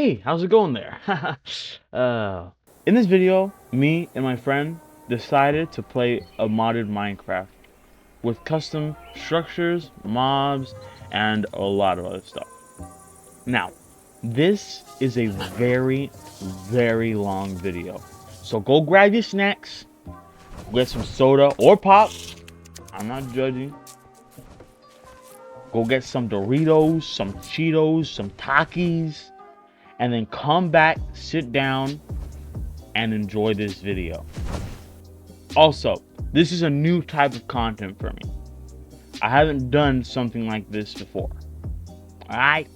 Hey, how's it going there? In this video, me and my friend decided to play a modded Minecraft with custom structures, mobs, and a lot of other stuff. Now, this is a very, very long video. So go grab your snacks, get some soda or pop. I'm not judging. Go get some Doritos, some Cheetos, some Takis, and then come back, sit down, and enjoy this video. Also, this is a new type of content for me. I haven't done something like this before. Alright?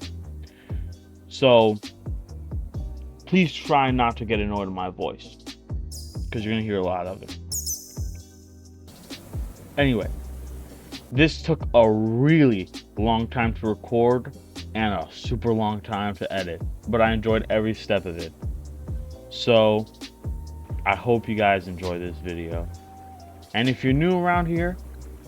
So, please try not to get annoyed with my voice, because you're going to hear a lot of it. Anyway, this took a really long time to record and a super long time to edit, but I enjoyed every step of it. So I hope you guys enjoy this video. And if you're new around here,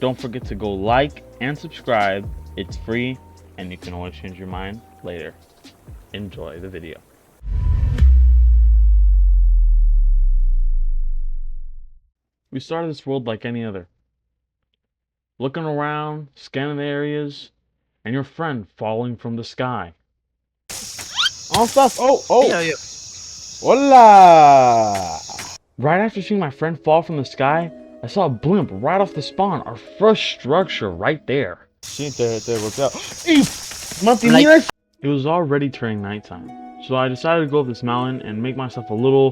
don't forget to go like and subscribe. It's free and you can always change your mind later. Enjoy the video. We started this world like any other. Looking around, scanning the areas, and your friend falling from the sky. Oh, stuff! Oh! Hola! Right after seeing my friend fall from the sky, I saw a blimp right off the spawn. Our first structure right there. It was already turning nighttime, so I decided to go up this mountain and make myself a little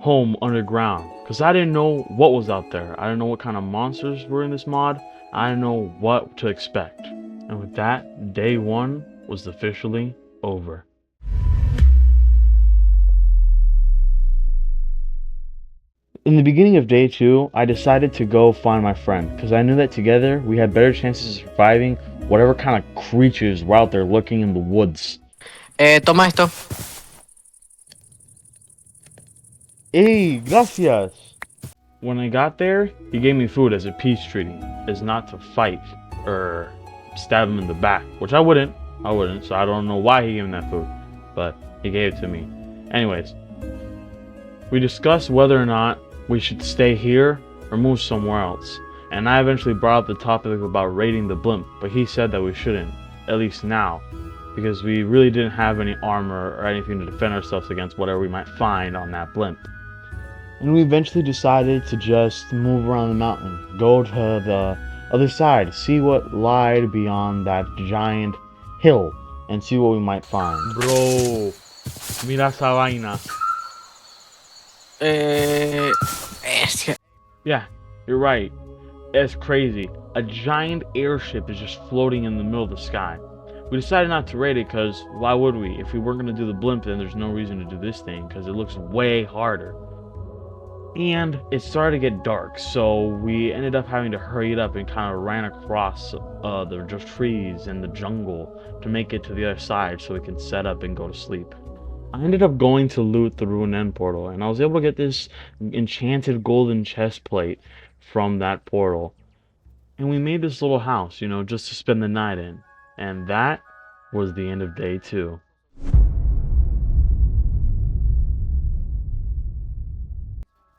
home underground. Because I didn't know what was out there. I didn't know what kind of monsters were in this mod. I didn't know what to expect. And with that, day one was officially over. In the beginning of day two, I decided to go find my friend, because I knew that together we had better chances of surviving whatever kind of creatures were out there lurking in the woods. Toma esto. Hey, gracias! When I got there, he gave me food as a peace treaty, as not to fight or stab him in the back, which I wouldn't, so I don't know why he gave me that food, but he gave it to me. Anyways, we discussed whether or not we should stay here or move somewhere else, and I eventually brought up the topic about raiding the blimp, but he said that we shouldn't, at least now, because we really didn't have any armor or anything to defend ourselves against whatever we might find on that blimp. And we eventually decided to just move around the mountain, go to the other side, see what lied beyond that giant hill, and see what we might find. Bro, mira esa vaina. Yeah, you're right. It's crazy. A giant airship is just floating in the middle of the sky. We decided not to raid it because why would we? If we weren't going to do the blimp, then there's no reason to do this thing because it looks way harder. And it started to get dark, so we ended up having to hurry it up and kind of ran across the just trees and the jungle to make it to the other side so we can set up and go to sleep. I ended up going to loot the ruined end portal, and I was able to get this enchanted golden chest plate from that portal. And we made this little house, you know, just to spend the night in. And that was the end of day two.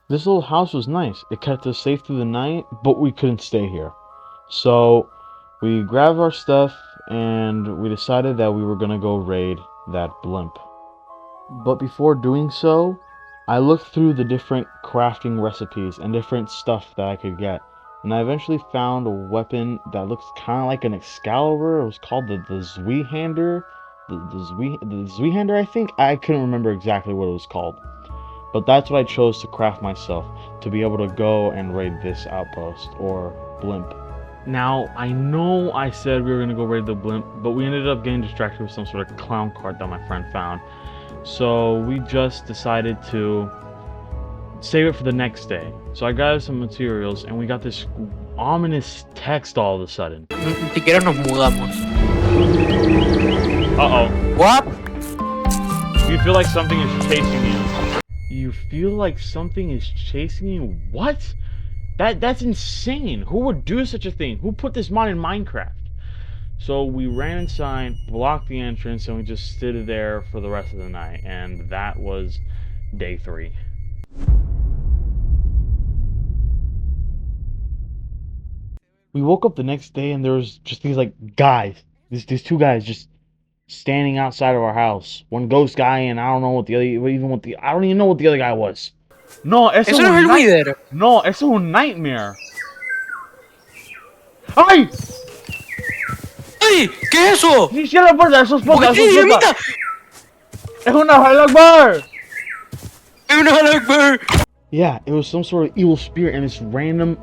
This little house was nice. It kept us safe through the night, but we couldn't stay here. So we grabbed our stuff and we decided that we were gonna go raid that blimp. But before doing so, I looked through the different crafting recipes and different stuff that I could get. And I eventually found a weapon that looks kind of like an Excalibur. It was called the Zweihander. The Zweihander, I think? I couldn't remember exactly what it was called. But that's what I chose to craft myself, to be able to go and raid this outpost, or blimp. Now, I know I said we were going to go raid the blimp, but we ended up getting distracted with some sort of clown cart that my friend found. So we just decided to save it for the next day. So I gathered some materials, and we got this ominous text all of a sudden. Ni siquiera nos mudamos. Uh-oh. What? You feel like something is chasing you. You feel like something is chasing you? What? That's insane. Who would do such a thing? Who put this mod in Minecraft? So we ran inside, blocked the entrance, and we just stood there for the rest of the night. And that was day 3. We woke up the next day and there was just these like guys, these 2 guys just standing outside of our house. One ghost guy and I don't know what the other, I don't even know what the other guy was. No, eso es Eso no es un el night. Wither. No, eso es un nightmare. ¡Ay! ¡Ay! ¿Qué es eso? ¡Sí, cierra la puerta! ¡Eso ¿Por explota! qué ¡Eso tiene explota! dinamita? ¡Es una Halak Bar! ¡Es una Blackbird! Yeah, it was some sort of evil spirit and this random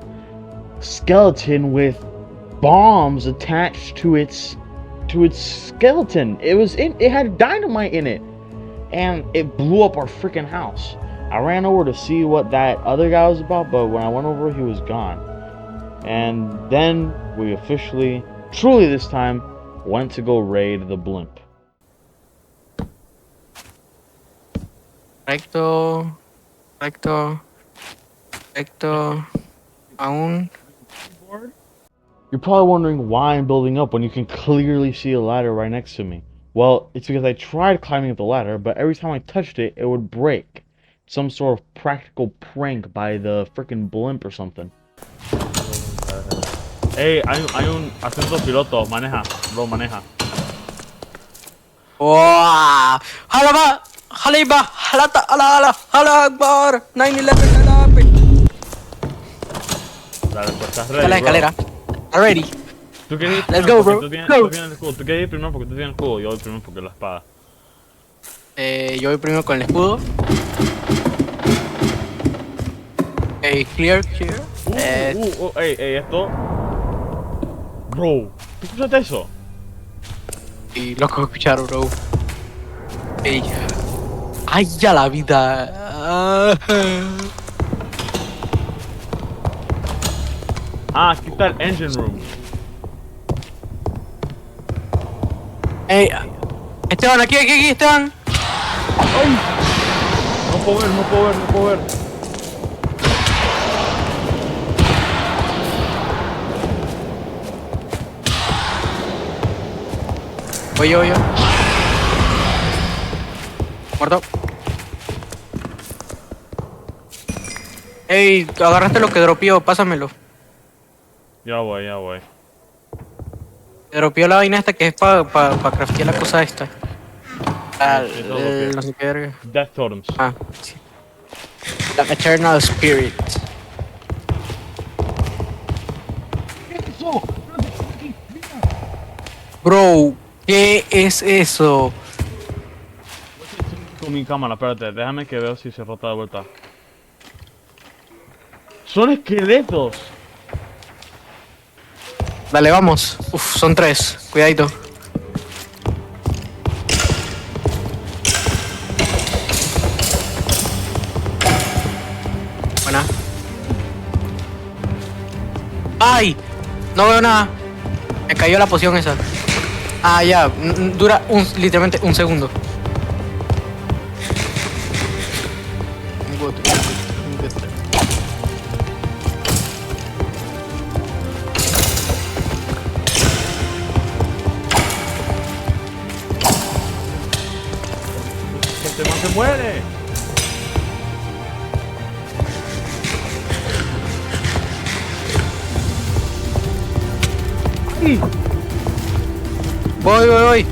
skeleton with bombs attached to its skeleton. It had dynamite in it. And it blew up our freaking house. I ran over to see what that other guy was about, but when I went over, he was gone. And then we officially, truly this time, went to go raid the blimp. Recto. Recto. Recto. Aún. You're probably wondering why I'm building up when you can clearly see a ladder right next to me. Well, it's because I tried climbing up the ladder, but every time I touched it, it would break. Some sort of practical prank by the freaking blimp or something. Hey, hay un ascenso piloto. Maneja, bro, maneja. ¡Wow! ¡Jalaba! ¡Jaliba! ¡Jalata! ¡Hala! ¡Hala Akbar! 9-11 ¡Jalape! Dale, pues estás Está ready, la bro. escalera. Ready. Tú quieres ir Let's primero go, porque bro. tú tienes Go. el escudo. Tú quieres ir primero porque tú tienes el escudo. Yo voy primero porque la espada. Yo voy primero con el escudo. Clear. Ey, esto. Bro, ¿tú escuchaste eso? Y loco escuchar, bro. Ey. ¡Ay, ya la vida! Ah, aquí está el engine room. Ey, Esteban, aquí, Esteban. ¡Ay! No puedo ver. Voy yo. Muerto. Ey, agarraste lo que dropeó, pásamelo. Ya voy. Dropeó la vaina esta que es para craftear la cosa esta. Sí, todo lo que- No sé qué verga. Death Totems. Ah, sí. La Eternal Spirit. Bro, ¿qué es eso? Con mi cámara, espérate, déjame que veo si se rota de vuelta. ¡Son esqueletos! Dale, vamos. Uf, son 3. Cuidadito. Buena. ¡Ay! No veo nada. Me cayó la poción esa. Ah, ya. Dura literalmente un segundo. ¡Este man se muere! ¡Ay! Voy.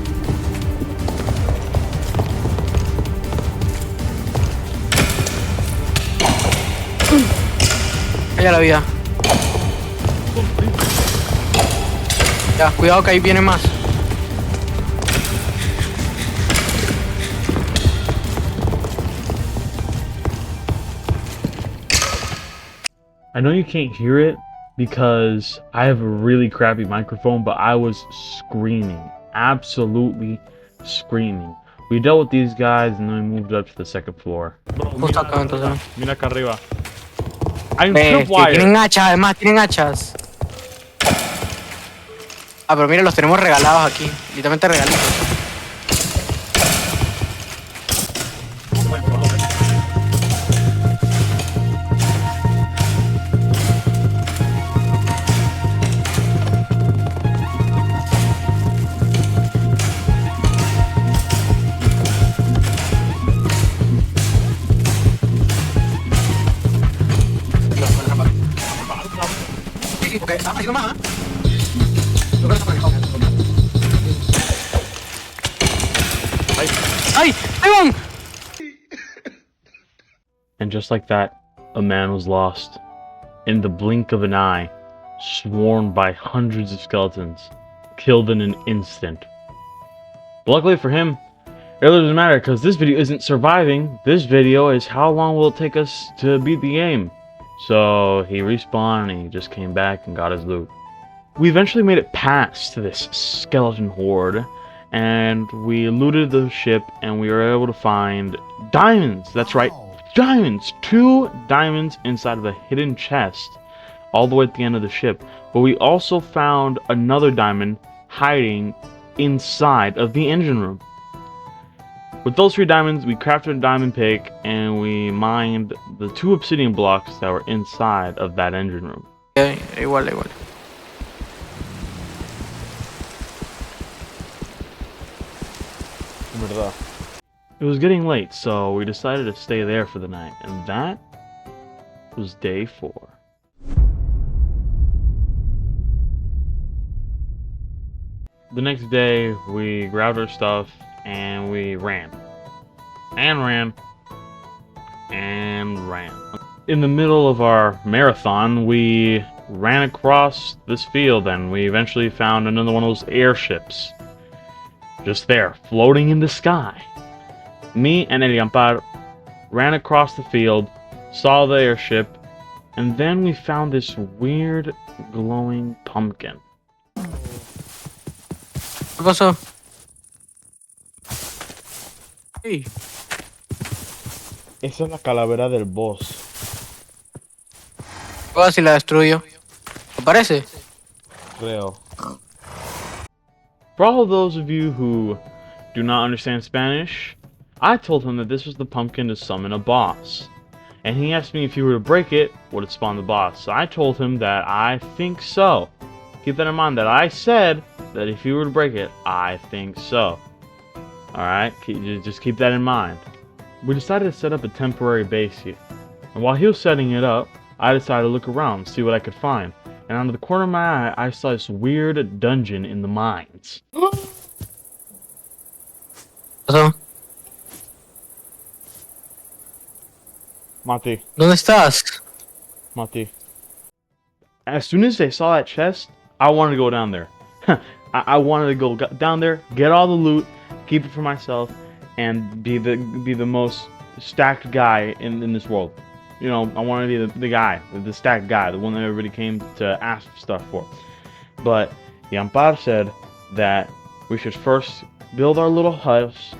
Calla la vida. Ya, cuidado que ahí viene más. I know you can't hear it because I have a really crappy microphone, but I was screaming. Absolutely screaming. We dealt with these guys and then we moved up to the second floor. Bro, Justo acá, entonces. mira acá arriba. Hay un Que tripwire. tienen hachas, además, tienen hachas. Ah, pero mira, los tenemos regalados aquí. Literalmente regalitos. Ok, ahí nomás. Yo creo que está por aquí. ¡Ay! ¡Ahí van! And just like that, a man was lost. In the blink of an eye, swarmed by hundreds of skeletons, killed in an instant. But luckily for him, it doesn't matter because this video isn't surviving. This video is how long will it take us to beat the game. So he respawned and he just came back and got his loot. We eventually made it past this skeleton horde and we looted the ship and we were able to find diamonds. That's right, diamonds! 2 diamonds inside of a hidden chest all the way at the end of the ship. But we also found another diamond hiding inside of the engine room. With those 3 diamonds, we crafted a diamond pick and we mined the 2 obsidian blocks that were inside of that engine room. Igual, igual. It was getting late, so we decided to stay there for the night, and that was day 4. The next day, we grabbed our stuff and we ran. And ran. And ran. In the middle of our marathon, we ran across this field and we eventually found another one of those airships. Just there, floating in the sky. Me and Eliampar ran across the field, saw the airship, and then we found this weird glowing pumpkin. ¿Qué pasó? Sí. Esa es la calavera del boss. Ahora si la destruyo. ¿Te parece? Creo. For all of those of you who do not understand Spanish, I told him that this was the pumpkin to summon a boss. And he asked me if he were to break it, would it spawn the boss? So I told him that I think so. Keep that in mind that I said that if you were to break it, I think so. Alright, just keep that in mind. We decided to set up a temporary base here. And while he was setting it up, I decided to look around, see what I could find. And out of the corner of my eye, I saw this weird dungeon in the mines. ¿Pasó? Mati, ¿Dónde estás? Mati. As soon as I saw that chest, I wanted to go down there. I wanted to go down there, get all the loot, keep it for myself, and be the most stacked guy in this world. You know, I wanted to be the guy, the stacked guy, the one that everybody came to ask stuff for. But Yampar said that we should first build our little house,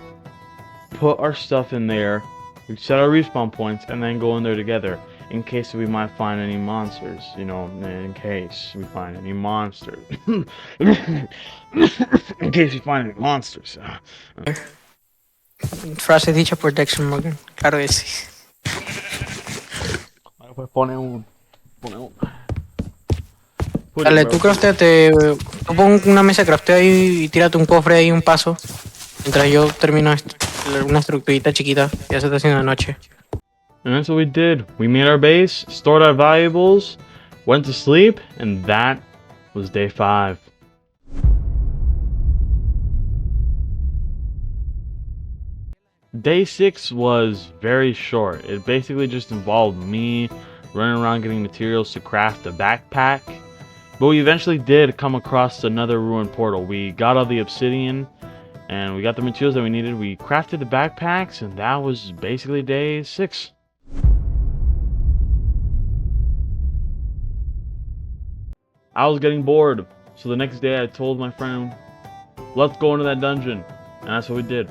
put our stuff in there, we set our respawn points, and then go in there together. In case we might find any monsters, you know, in case we find any monsters. In case we find any monsters. Frase dicha por Dexter Morgan. Claro que sí. Pues pone un. Dale, tú crafteate. Tú pon una mesa, craftea ahí y tírate un cofre ahí, un paso. Mientras yo termino una estructurita chiquita. Ya se está haciendo de noche. And that's what we did. We made our base, stored our valuables, went to sleep, and that was day 5. Day 6 was very short. It basically just involved me running around getting materials to craft a backpack. But we eventually did come across another ruined portal. We got all the obsidian and we got the materials that we needed. We crafted the backpacks, and that was basically day 6. I was getting bored, so the next day I told my friend, let's go into that dungeon. And that's what we did.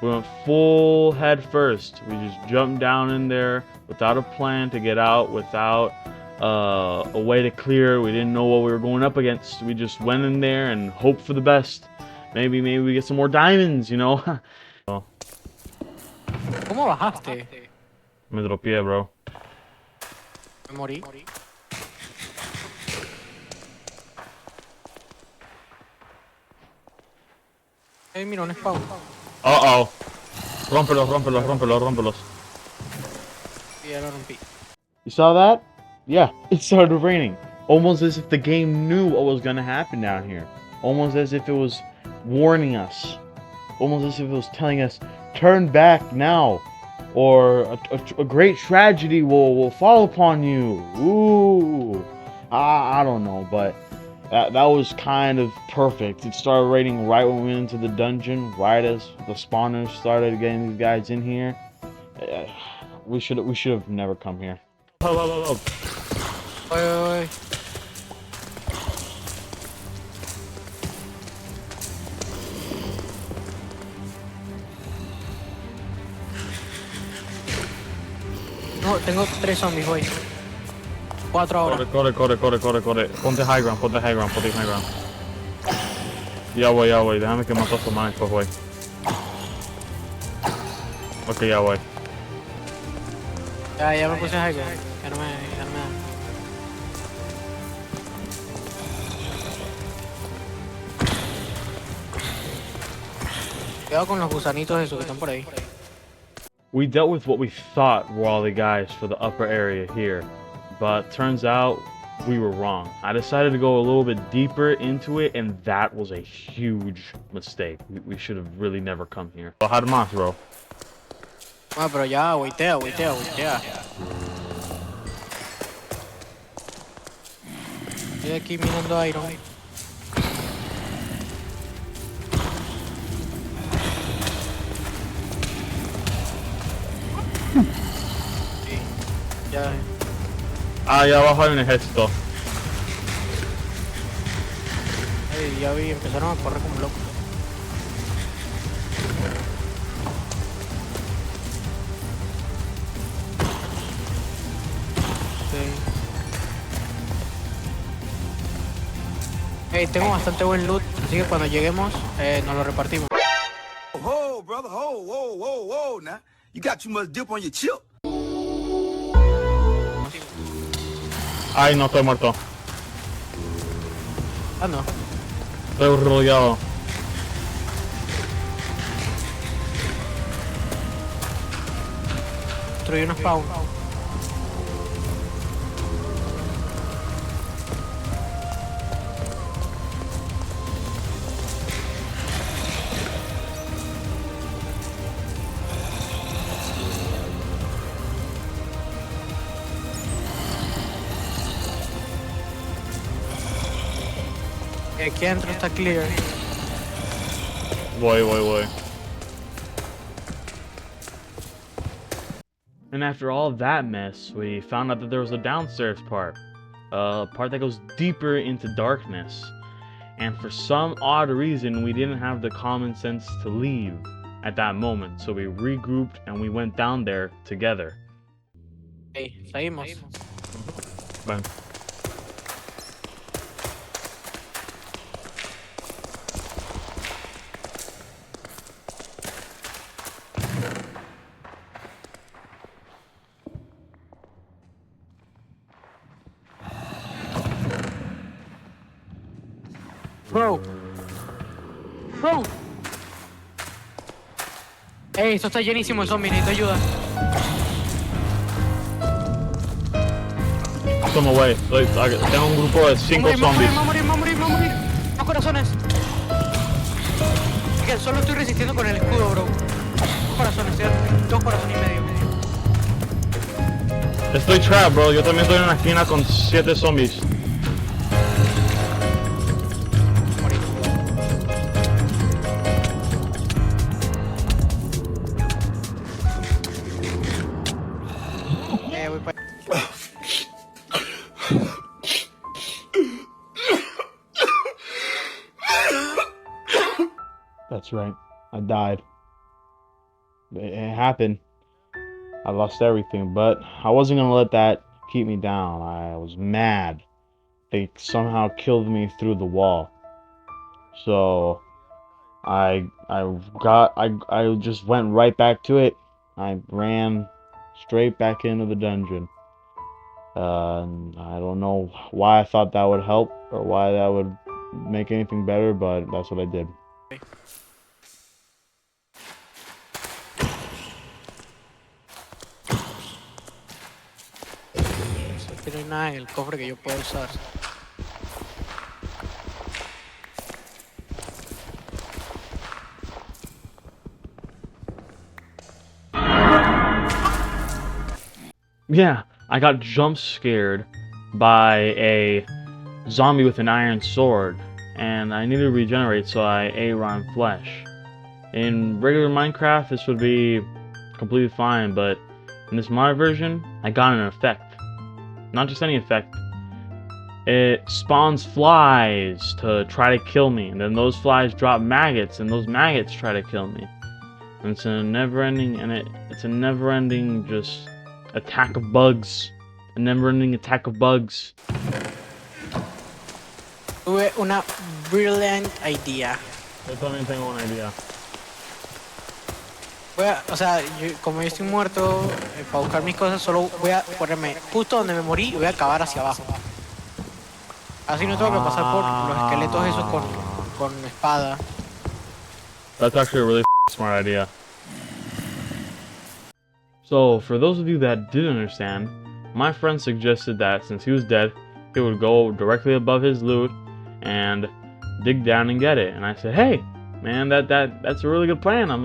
We went full head first. We just jumped down in there without a plan to get out, without a way to clear. We didn't know what we were going up against. We just went in there and hoped for the best. Maybe we get some more diamonds, you know. ¿Cómo bajaste? Me dropié, bro. Me morí. Mira, un spawn. Uh-oh. Rómpelos. Y ya lo rompí. You saw that? Yeah, it started raining. Almost as if the game knew what was gonna happen down here. Almost as if it was warning us. Almost as if it was telling us, turn back now, or a great tragedy will fall upon you. Ooh, I don't know, but that was kind of perfect. It started raining right when we went into the dungeon, right as the spawners started getting these guys in here. We should have never come here. Oye, oye. No, tengo 3 zombies, güey. 4 ahora. Corre. Ponte high ground. Ya voy. Déjame que mato a su man después, voy. Ok, ya voy. Ya me puse high ground. Ya no me da. Cuidado con los gusanitos esos que están por ahí. We dealt with what we thought were all the guys for the upper area here, but turns out we were wrong. I decided to go a little bit deeper into it, and that was a huge mistake. We should have really never come here. Bajad más, bro. Ah, pero ya, waitea. Estoy aquí mirando Iron. Sí, ya. Ya abajo hay un ejército. Ya vi, empezaron a correr como locos. Hey, tengo bastante buen loot, así que cuando lleguemos nos lo repartimos. Whoa, brother, whoa, now. You got too much dip on your chip. Ay, no, estoy muerto. Ah, no. Estoy rodeado. Destruí un spawn. Aquí adentro está clear. Voy. And after all that mess, we found out that there was a downstairs part. A part that goes deeper into darkness. And for some odd reason, we didn't have the common sense to leave at that moment. So we regrouped and we went down there together. Hey, seguimos. Ven. Bro. Ey, esto está llenísimo de zombies, necesito ayuda. Some away. Tengo un grupo de 5 zombies. Va a morir. 2 corazones. Que solo estoy resistiendo con el escudo, bro. 2 corazones, 2 corazones y medio. Estoy trapped, bro. Yo también estoy en una esquina con 7 zombies. Voy para... That's right. I died. It happened. I lost everything, but I wasn't gonna let that keep me down. I was mad. They somehow killed me through the wall. So I just went right back to it. I ran straight back into the dungeon. And I don't know why I thought that would help or why that would make anything better, but that's what I did. No hay nada en el cofre que yo pueda usar. Yeah, I got jump scared by a zombie with an iron sword, and I needed to regenerate, so I ate rotten flesh. In regular Minecraft, this would be completely fine, but in this mod version, I got an effect. Not just any effect. It spawns flies to try to kill me, and then those flies drop maggots, and those maggots try to kill me. And it's a never-ending just attack of bugs. A never-ending attack of bugs. Tuve una brilliant idea. Yo también tengo una idea. O sea, como yo estoy muerto, para buscar mis cosas, solo voy a ponerme justo donde me morí y voy a cavar hacia abajo. Así no tengo que pasar por los esqueletos esos con espada. That's actually a really smart idea. So, for those of you that didn't understand, my friend suggested that since he was dead, he would go directly above his loot and dig down and get it. And I said, hey, man, that's a really good plan. I'm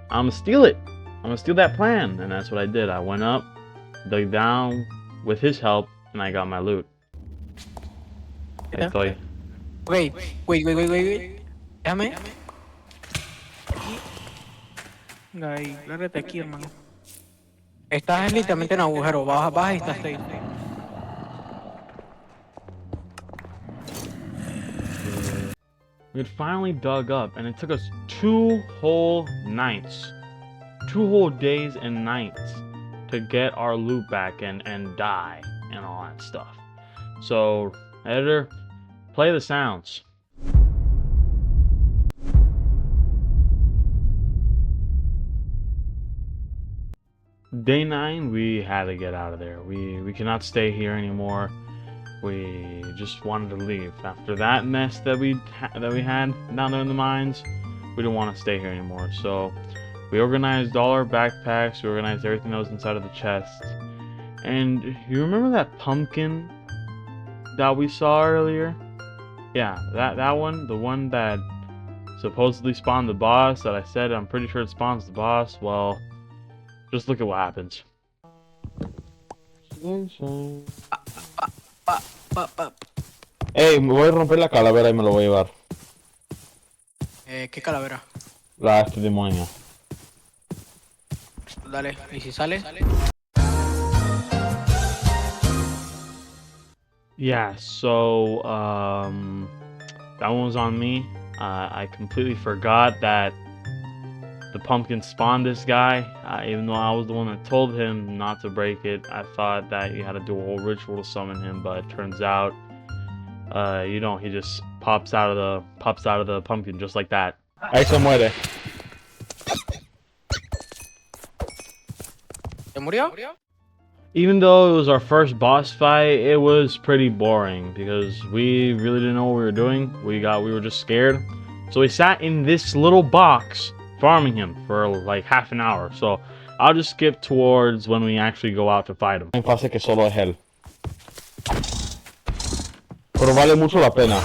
gonna steal it. I'm gonna steal that plan. And that's what I did. I went up, dug down with his help, and I got my loot. Yeah. Estoy. Wait. Déjame. Aquí. Ahí, lárgate aquí, hermano. Estás literalmente en agujero. Baja y estás ahí. We had finally dug up, and it took us 2 whole nights. 2 whole days and nights to get our loot back and die and all that stuff. So, editor, play the sounds. Day 9, we had to get out of there. We cannot stay here anymore. We just wanted to leave. After that mess that we had down there in the mines, we didn't want to stay here anymore. So we organized all our backpacks. We organized everything that was inside of the chest. And you remember that pumpkin that we saw earlier? Yeah, that one, the one that supposedly spawned the boss. That I said I'm pretty sure it spawns the boss. Well, just look at what happens. Ey, me voy a romper la calavera y me lo voy a llevar. ¿Qué calavera? La demonia. Dale, ¿y si sale? Yeah, so that one was on me. I completely forgot that the pumpkin spawned this guy. Even though I was the one that told him not to break it, I thought that you had to do a whole ritual to summon him. But it turns out, you don't. He just pops out of the pumpkin just like that. Ahí se muere. ¿Se murió? Even though it was our first boss fight, it was pretty boring because we really didn't know what we were doing. We were just scared. So we sat in this little box farming him for like half an hour. So I'll just skip towards when we actually go out to fight him. En fase que solo es él. Pero vale mucho la pena.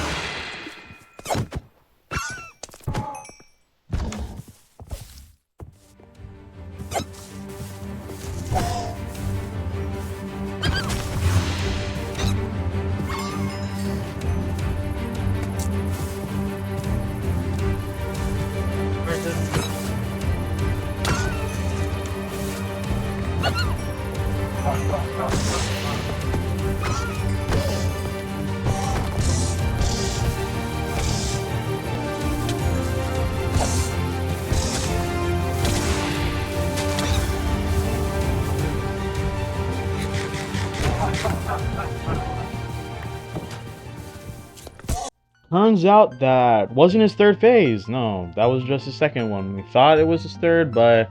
Turns out that wasn't his third phase. No, that was just his second one. We thought it was his third, but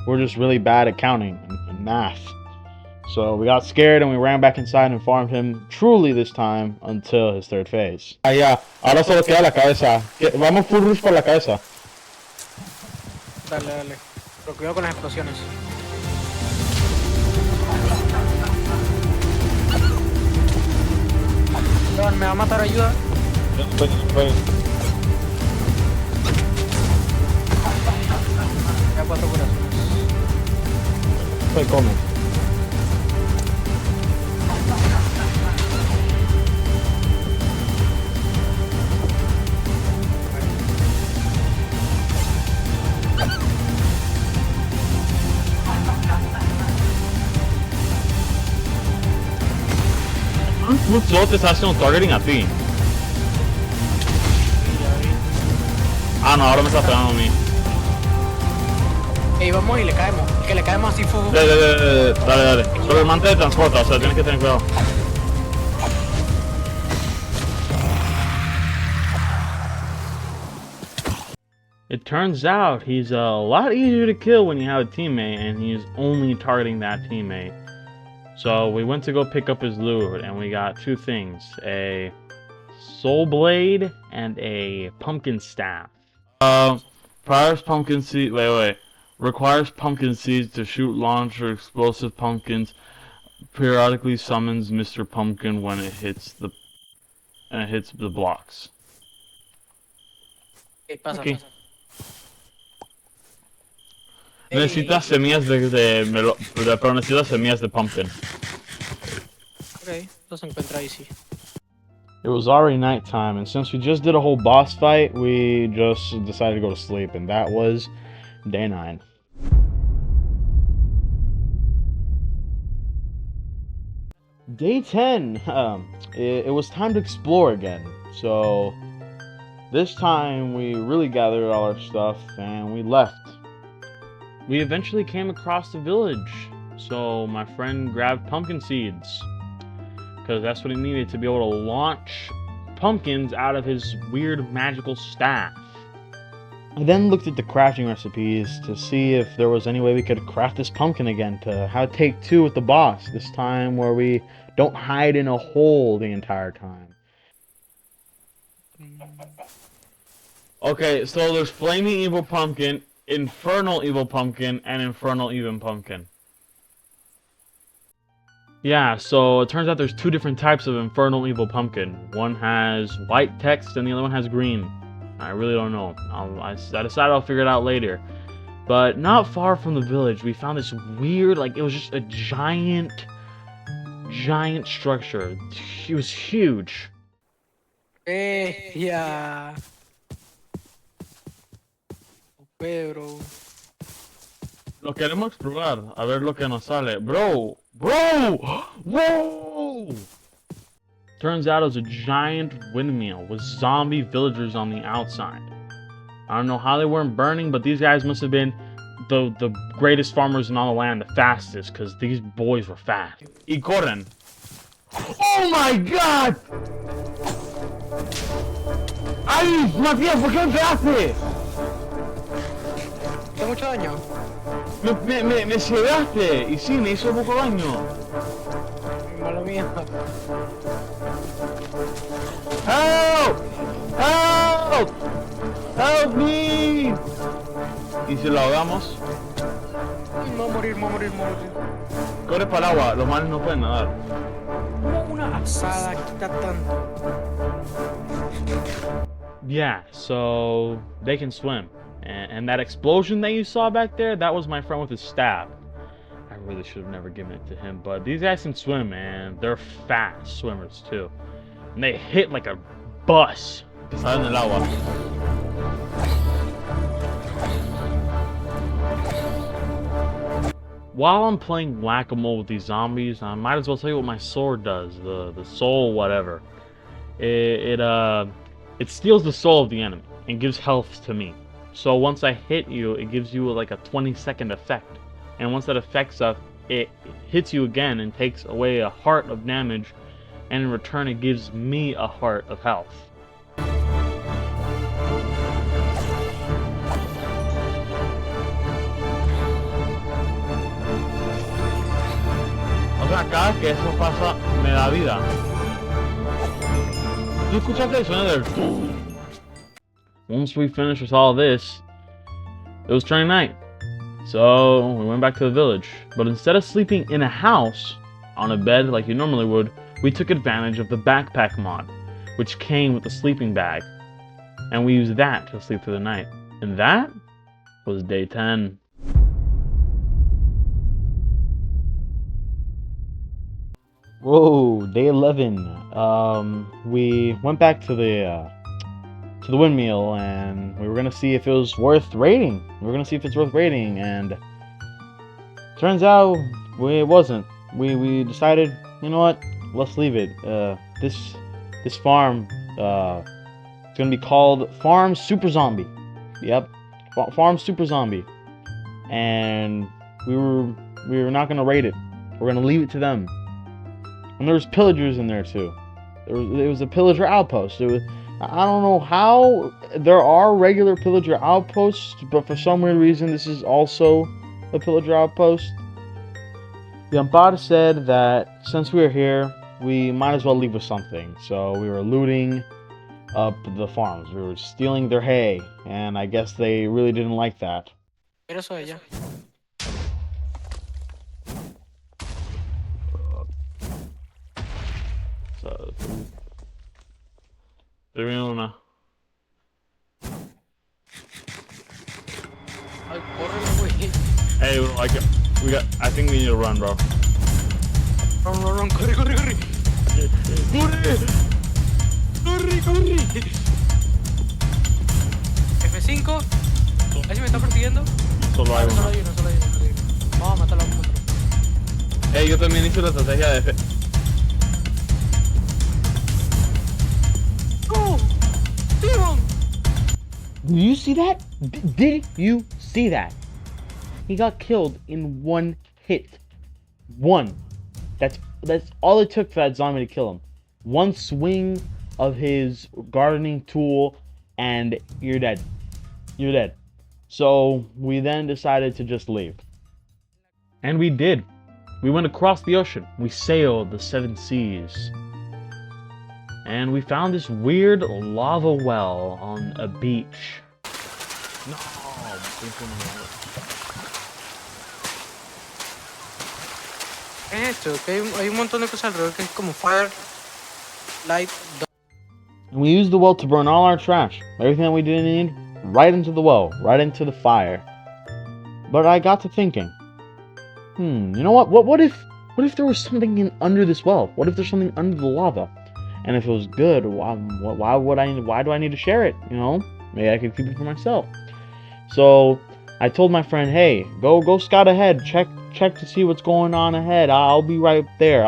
we're just really bad at counting and math. So we got scared and we ran back inside and farmed him truly this time until his third phase. Ah, ya. Ahora solo queda la cabeza. Vamos full rush por la cabeza. Dale. Pero cuidado con las explosiones. Me va a matar, ayuda. Ya 4 corazones. Come. Food solo te está haciendo targeting a ti. Ah, no, ahora me está pegando a mí. Ey, vamos y le caemos. Que le caemos así, fuego. Dale. Solo el mante de transporta, o sea, tienes que tener cuidado. It turns out he's a lot easier to kill when you have a teammate, and he's only targeting that teammate. So we went to go pick up his loot, and we got two things: a soul blade and a pumpkin staff. Requires pumpkin seed. Wait. Requires pumpkin seeds to shoot, launch, or explosive pumpkins. Periodically summons Mr. Pumpkin when it hits the blocks. Ey, pasa, Okay. pasa. Necesitas semillas pero necesitas semillas de pumpkin. Ok, eso se encuentra ahí, sí. It was already nighttime, and since we just did a whole boss fight, we just decided to go to sleep, and that was day 9. Day 10, it was time to explore again. So this time we really gathered all our stuff and we left. We eventually came across the village, so my friend grabbed pumpkin seeds, because that's what he needed to be able to launch pumpkins out of his weird magical staff. I then looked at the crafting recipes to see if there was any way we could craft this pumpkin again, to have take 2 with the boss, this time where we don't hide in a hole the entire time. Okay, so there's Flaming Evil Pumpkin, Infernal Evil Pumpkin, and Infernal Even Pumpkin. Yeah, so it turns out there's 2 different types of Infernal Evil Pumpkin. One has white text and the other one has green. I really don't know. I decided I'll figure it out later. But not far from the village, we found this weird, like, it was just a giant structure. It was huge. Ya. Pero. Lo queremos explorar, a ver lo que nos sale. Bro! Whoa! Turns out it was a giant windmill with zombie villagers on the outside. I don't know how they weren't burning, but these guys must have been the greatest farmers in all the land, the fastest, because these boys were fast. Y corren. Oh my god! ¡Ay, Matías, ¿por qué me pegaste? ¿Hizo mucho daño? Me cegaste, y sí, me hizo poco daño. Mala mía. Help! Help! Help me! ¿Y si lo ahogamos? Me voy a morir. Corre para el agua, los males no pueden nadar. Una asada quita tanto. Yeah, so they can swim. And that explosion that you saw back there, that was my friend with his staff. I really should have never given it to him, but these guys can swim, and they're fast swimmers too. And they hit like a bus. Salen del agua. While I'm playing whack-a-mole with these zombies, I might as well tell you what my sword does. The soul whatever. It steals the soul of the enemy and gives health to me. So once I hit you, it gives you like a 20-second effect. And once that effect's up, it hits you again and takes away a heart of damage, and in return it gives me a heart of health. O sea, cada vez que eso pasa, me da vida. ¿Tú escuchaste el sonido del... Once we finished with all this, it was turning night. So we went back to the village. But instead of sleeping in a house, on a bed like you normally would, we took advantage of the backpack mod, which came with a sleeping bag. And we used that to sleep through the night. And that was day 10. Whoa, day 11. We went back to the windmill, and we were gonna see if it was worth raiding. And turns out it wasn't. We decided, you know what? let's leave it. This farm, it's gonna be called Farm Super Zombie. Yep, Farm Super Zombie. And we were not gonna raid it. We're gonna leave it to them. And there's pillagers in there too. It was a pillager outpost. I don't know how there are regular pillager outposts, but for some weird reason this is also a pillager outpost. The Ampar said that since we were here, we might as well leave with something. So we were looting up the farms. We were stealing their hay, and I guess they really didn't like that. Mira eso de ella. So, viene una. Ay, córrele, güey. Hey, I think we need to run, bro. Run, corre. Corre. F5. Ahí se me está persiguiendo. Solo hay Solo uno. hay uno. Vamos a matarlo. Hey, yo también hice la estrategia de... ¡Oh! ¡Steven! Did you see that? Did you see that? He got killed in one hit. One. That's all it took for that zombie to kill him. One swing of his gardening tool and you're dead. You're dead. So we then decided to just leave. And we did. We went across the ocean. We sailed the 7 seas. And we found this weird lava well on a beach. No, ¿Qué es esto? Que hay un montón de cosas alrededor que es como fire, light, and we used the well to burn all our trash. Everything that we didn't need, right into the well, right into the fire. But I got to thinking, you know what? What if there was something under this well? What if there's something under the lava? And if it was good, why do I need to share it? You know, maybe I could keep it for myself. So I told my friend, hey, go scout ahead, check to see what's going on ahead. I'll be right there.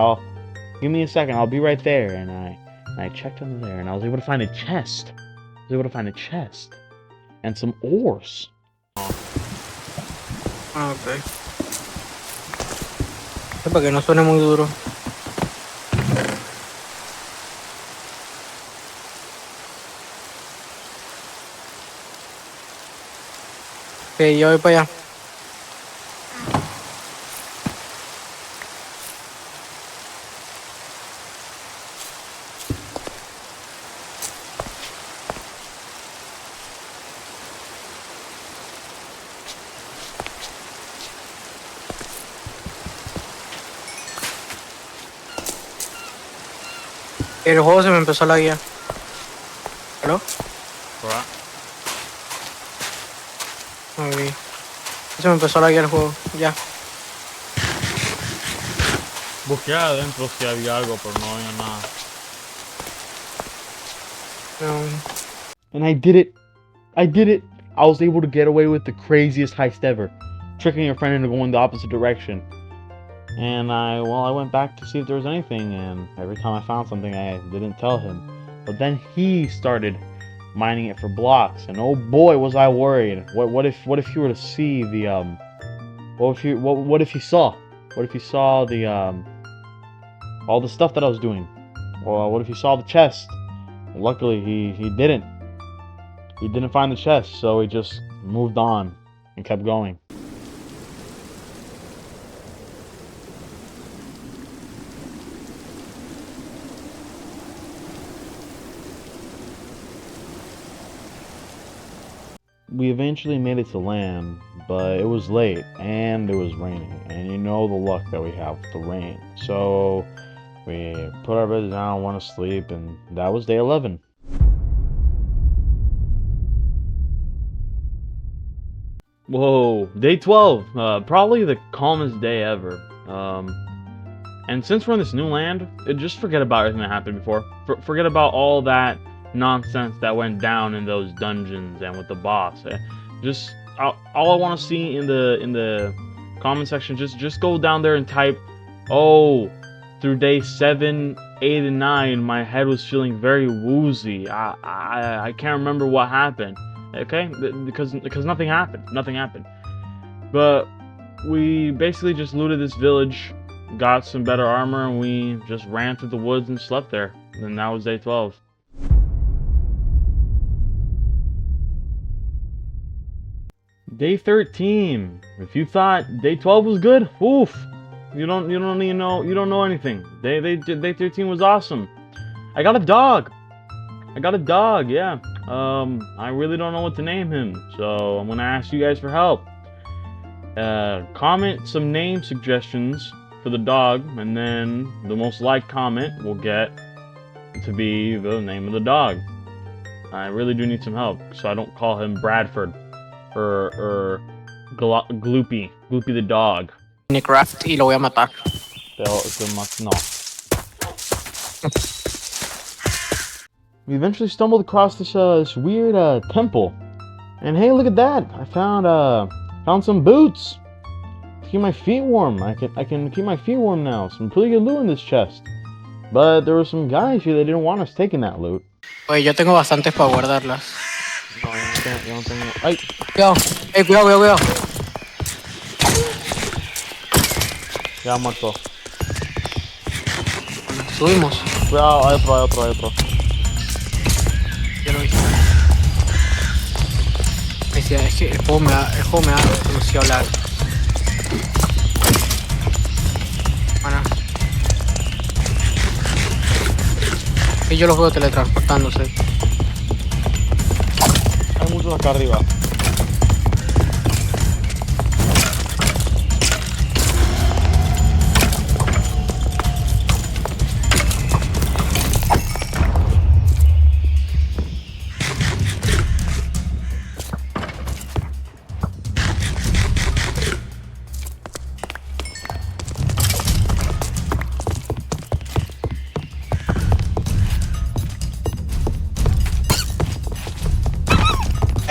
Give me a second. I'll be right there. And I checked under there, and I was able to find a chest. And some ores. Ah, ok. Es para que no suene muy duro. Ok, yo voy para allá. El juego se me empezó a laguear. ¿Aló? Ok. Se me empezó a laguear el juego. Ya. Busqué adentro si había algo, pero no había nada. No. And I did it. I was able to get away with the craziest heist ever, tricking your friend into going the opposite direction. And I went back to see if there was anything, and every time I found something, I didn't tell him. But then he started mining it for blocks, and oh boy, was I worried. What if he were to see the what if he saw the all the stuff that I was doing? Or what if he saw the chest? Luckily, he didn't. He didn't find the chest, so he just moved on and kept going. We eventually made it to land, but it was late and it was raining, and you know the luck that we have with the rain. So we put our beds down, went to sleep, and that was day 11. Whoa, day 12, probably the calmest day ever. And since we're in this new land, just forget about everything that happened before. Forget about all that nonsense that went down in those dungeons and with the boss. Just all I want to see in the comment section, just go down there and type, oh, through day 7, 8, and 9, my head was feeling very woozy. I can't remember what happened. Okay, because nothing happened. Nothing happened. But we basically just looted this village, got some better armor, and we just ran through the woods and slept there. And that was day 12. Day 13. If you thought day 12 was good, oof. You don't know anything. Day 13 was awesome. I got a dog. Yeah. I really don't know what to name him, so I'm gonna ask you guys for help. Comment some name suggestions for the dog, and then the most liked comment will get to be the name of the dog. I really do need some help, so I don't call him Bradford or Gloopy the dog. Minecraft y lo voy a matar. No. We eventually stumbled across this weird temple, and hey, look at that! I found some boots to keep my feet warm. I can keep my feet warm now. Some pretty good loot in this chest. But there were some guys here that didn't want us taking that loot. Oye, yo tengo bastantes para guardarlas. No, yo no tengo. Ay, Cuidado, cuidado. ya muerto. Subimos. Cuidado, hay otro. Ya lo vi. Decía, es que el juego me da demasiado lag. Bueno. Y yo los veo teletransportándose. Hay muchos acá arriba.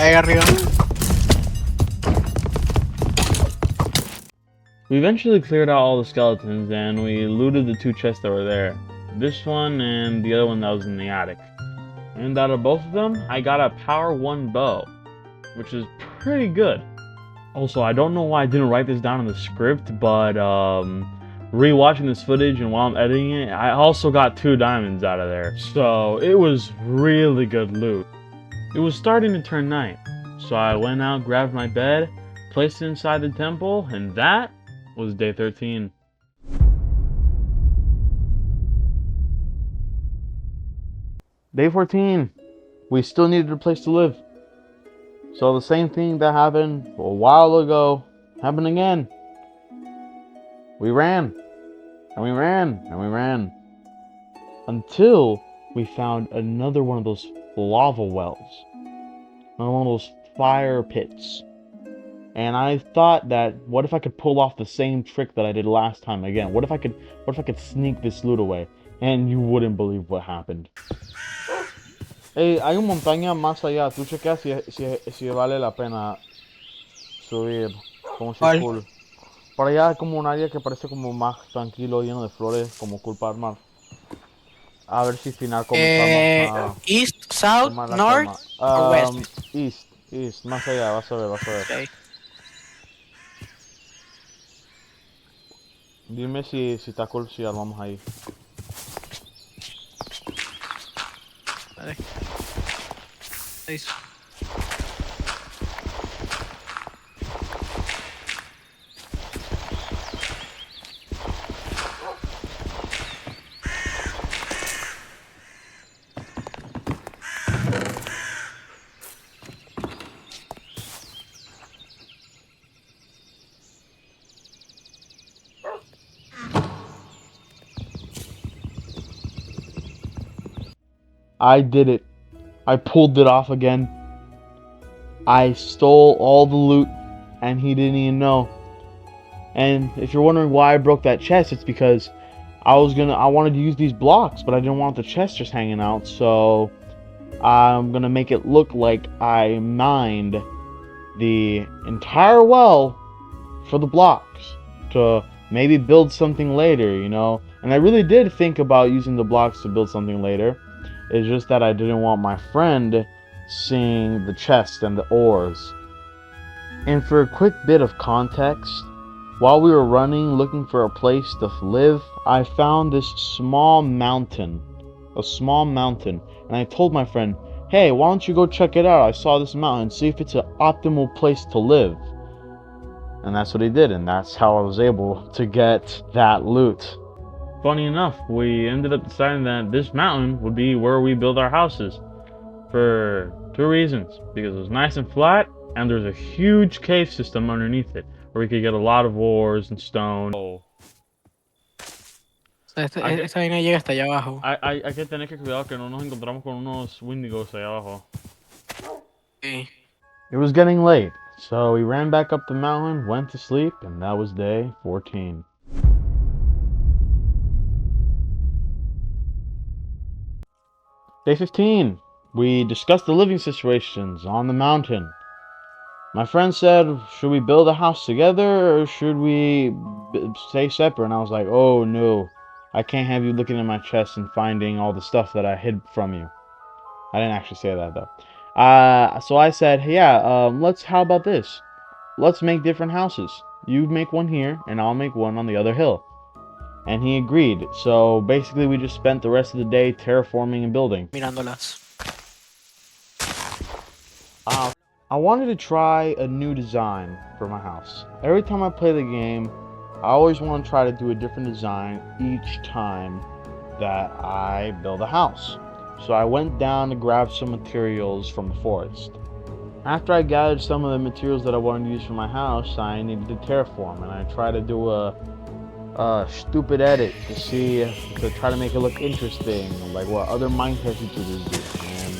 Ahí arriba. We eventually cleared out all the skeletons and we looted the 2 chests that were there. This one and the other one that was in the attic. And out of both of them, I got a Power 1 bow, which is pretty good. Also, I don't know why I didn't write this down in the script, but rewatching this footage and while I'm editing it, I also got 2 diamonds out of there. So it was really good loot. It was starting to turn night, so I went out, grabbed my bed, placed it inside the temple, and that was day 13. Day 14. We still needed a place to live. So the same thing that happened a while ago happened again. We ran, and we ran, and we ran, until we found another one of those lava wells, another one of those fire pits. And I thought that, what if I could pull off the same trick that I did last time again? What if I could sneak this loot away? And you wouldn't believe what happened. Hey, hay una montaña más allá. Tú chequeas si vale la pena subir. Como si es cool. Por allá hay como un área que parece como más tranquilo, lleno de flores, como cool para armar. A ver si final comenzamos a East, South, tomar la North, calma. or West. East, más allá, vas a ver. Okay. Dime si está cool si armamos ahí. Vale. Listo. I did it. I pulled it off again. I stole all the loot and he didn't even know. And if you're wondering why I broke that chest, it's because I wanted to use these blocks, but I didn't want the chest just hanging out, so I'm gonna make it look like I mined the entire well for the blocks to maybe build something later, you know. And I really did think about using the blocks to build something later. It's just that I didn't want my friend seeing the chest and the ores. And for a quick bit of context, while we were running looking for a place to live, I found this small mountain. A small mountain. And I told my friend, hey, why don't you go check it out? I saw this mountain, see if it's an optimal place to live. And that's what he did, and that's how I was able to get that loot. Funny enough, we ended up deciding that this mountain would be where we build our houses. For two reasons. Because it was nice and flat, and there's a huge cave system underneath it, where we could get a lot of ores and stone. O sea, esta vaina llega hasta allá abajo. Hay que tener que cuidar que no nos encontramos con unos wendigos allá abajo. Sí. It was getting late, so we ran back up the mountain, went to sleep, and that was day 14. Day 15. We discussed the living situations on the mountain. My friend said, should we build a house together or should we stay separate? And I was like, oh no, I can't have you looking in my chest and finding all the stuff that I hid from you. I didn't actually say that though. So I said, yeah, how about this? Let's make different houses. You make one here and I'll make one on the other hill. And he agreed. So basically we just spent the rest of the day terraforming and building. Mirándolas. I wanted to try a new design for my house. Every time I play the game, I always want to try to do a different design each time that I build a house. So I went down to grab some materials from the forest. After I gathered some of the materials that I wanted to use for my house, I needed to terraform, and I tried to do a stupid edit to try to make it look interesting, like what other Minecraft YouTubers do. And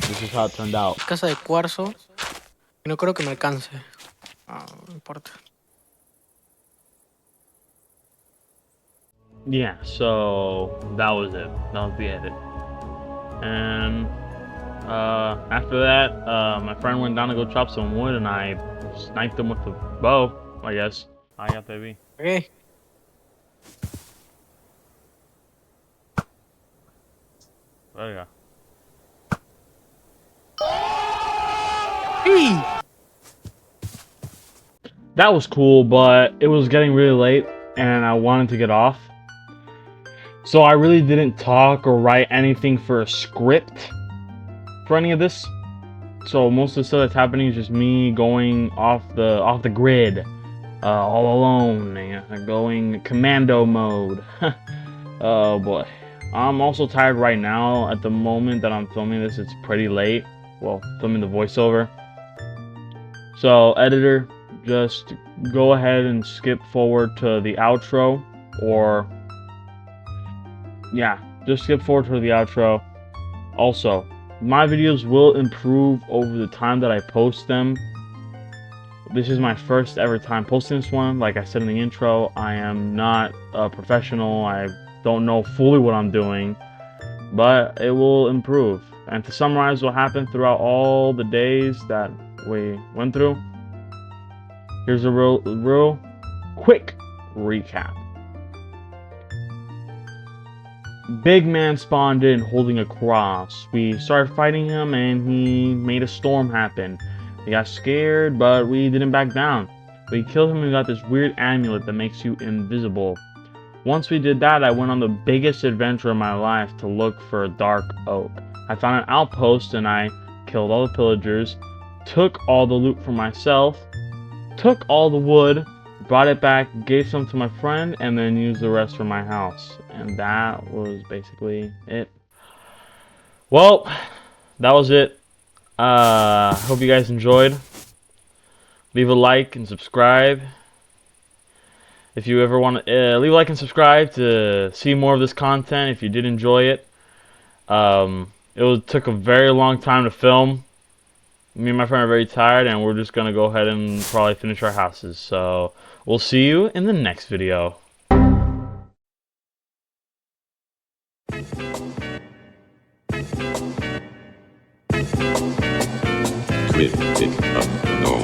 this is how it turned out. Casa de cuarzo. Y no creo que me alcance. Ah, no importa. Yeah, so that was it. That was the edit. And after that, my friend went down to go chop some wood, and I sniped him with a bow, I guess. I got baby. Okay. There you go. That was cool, but it was getting really late and I wanted to get off. So I really didn't talk or write anything for a script for any of this. So most of the stuff that's happening is just me going off the grid, all alone, and going commando mode. Oh boy. I'm also tired right now. At the moment that I'm filming this, it's pretty late. Well, filming the voiceover. So, editor, just go ahead and skip forward to the outro, or yeah, just skip forward to the outro. Also, my videos will improve over the time that I post them. This is my first ever time posting this one. Like I said in the intro, I am not a professional. I don't know fully what I'm doing, but it will improve. And to summarize what happened throughout all the days that we went through, here's a real quick recap. Big man spawned in holding a cross. We started fighting him and he made a storm happen. We got scared, but we didn't back down. We killed him and got this weird amulet that makes you invisible. Once we did that, I went on the biggest adventure of my life to look for a dark oak. I found an outpost and I killed all the pillagers, took all the loot for myself, took all the wood, brought it back, gave some to my friend, and then used the rest for my house. And that was basically it. Well, that was it. Hope you guys enjoyed. Leave a like and subscribe. If you ever want to leave a like and subscribe to see more of this content, if you did enjoy it. Took a very long time to film. Me and my friend are very tired, and we're just gonna go ahead and probably finish our houses. So we'll see you in the next video. Clip it up, no.